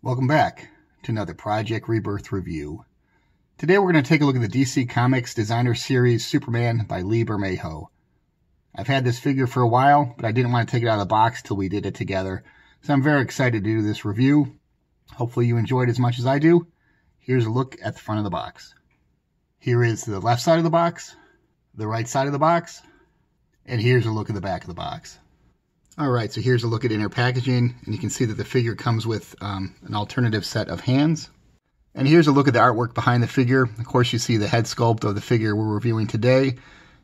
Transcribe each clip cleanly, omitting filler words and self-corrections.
Welcome back to another Project Rebirth review. Today we're going to take a look at the DC Comics Designer Series Superman by Bermejo. I've had this figure for a while, but I didn't want to take it out of the box till we did it together. So I'm very excited to do this review. Hopefully you enjoyed as much as I do. Here's a look at the front of the box. Here is the left side of the box, the right side of the box, and here's a look at the back of the box. Alright, so here's a look at inner packaging, and you can see that the figure comes with an alternative set of hands. And here's a look at the artwork behind the figure. Of course, you see the head sculpt of the figure we're reviewing today,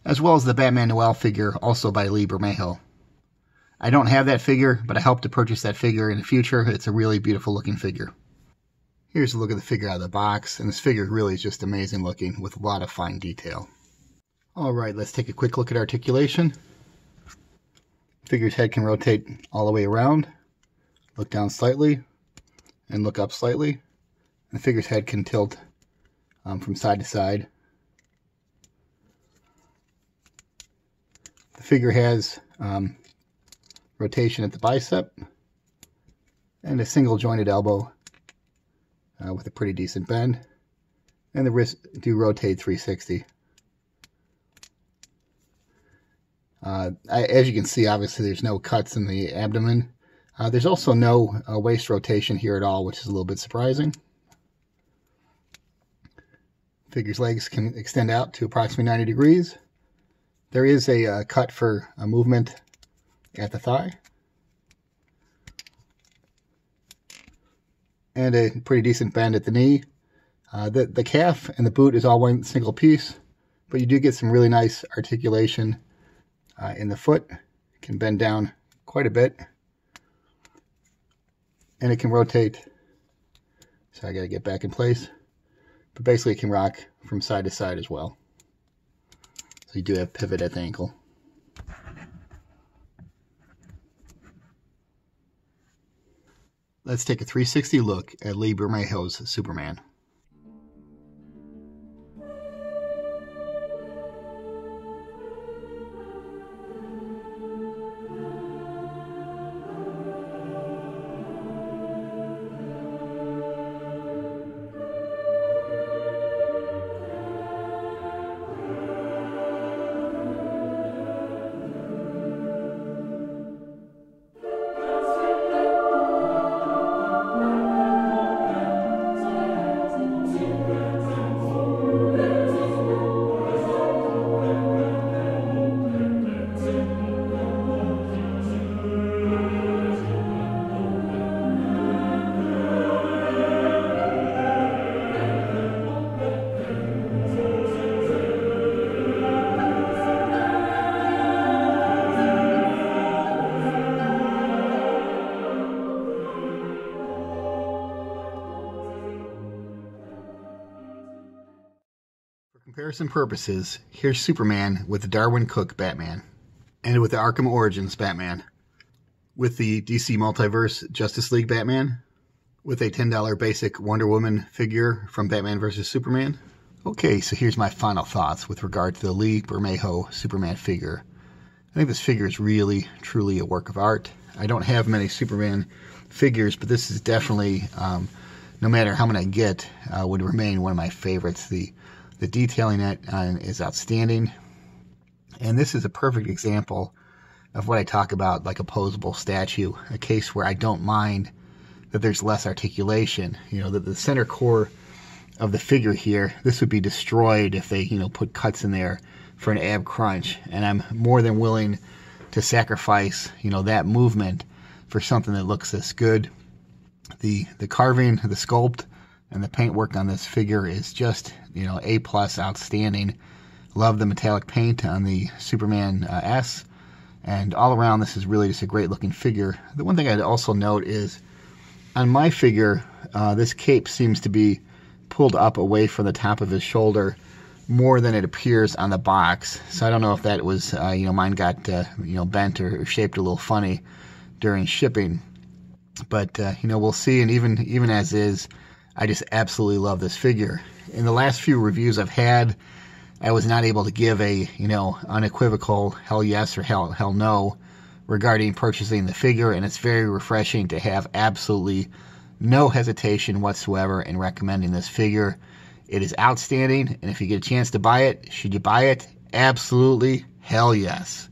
as well as the Batman Noel figure, also by Bermejo. I don't have that figure, but I hope to purchase that figure in the future. It's a really beautiful looking figure. Here's a look at the figure out of the box, and this figure really is just amazing looking with a lot of fine detail. Alright, let's take a quick look at articulation. Figure's head can rotate all the way around, look down slightly, and look up slightly. And the figure's head can tilt from side to side. The figure has rotation at the bicep and a single jointed elbow with a pretty decent bend. And the wrists do rotate 360. As you can see, obviously there's no cuts in the abdomen. There's also no waist rotation here at all, which is a little bit surprising. Figure's legs can extend out to approximately 90 degrees. There is a cut for a movement at the thigh. And a pretty decent bend at the knee. The calf and the boot is all one single piece, but you do get some really nice articulation in the foot. It can bend down quite a bit, and it can rotate. So I got to get back in place, but basically it can rock from side to side as well. So you do have pivot at the ankle. Let's take a 360 look at Bermejo's Superman. For comparison purposes, here's Superman with the Darwin Cook Batman, and with the Arkham Origins Batman, with the DC Multiverse Justice League Batman, with a $10 basic Wonder Woman figure from Batman vs. Superman. Okay, so here's my final thoughts with regard to the Bermejo Superman figure. I think this figure is really, truly a work of art. I don't have many Superman figures, but this is definitely, no matter how many I get, would remain one of my favorites. The detailing is outstanding, and this is a perfect example of what I talk about, like a posable statue, a case where I don't mind that there's less articulation. You know, the center core of the figure here, this would be destroyed if they, put cuts in there for an ab crunch, and I'm more than willing to sacrifice, that movement for something that looks this good. The carving, the sculpt, and the paintwork on this figure is just, A+, outstanding. Love the metallic paint on the Superman S. And all around, this is really just a great looking figure. The one thing I'd also note is, on my figure, this cape seems to be pulled up away from the top of his shoulder more than it appears on the box. So I don't know if that was, mine got, bent or shaped a little funny during shipping. But, we'll see. And even as is, I just absolutely love this figure. In the last few reviews I've had, I was not able to give a, unequivocal hell yes or hell no regarding purchasing the figure, and it's very refreshing to have absolutely no hesitation whatsoever in recommending this figure. It is outstanding, and if you get a chance to buy it, should you buy it? Absolutely, hell yes.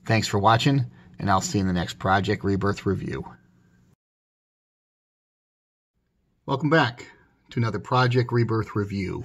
Thanks for watching, and I'll see you in the next Project Rebirth review. Welcome back to another Project Rebirth review.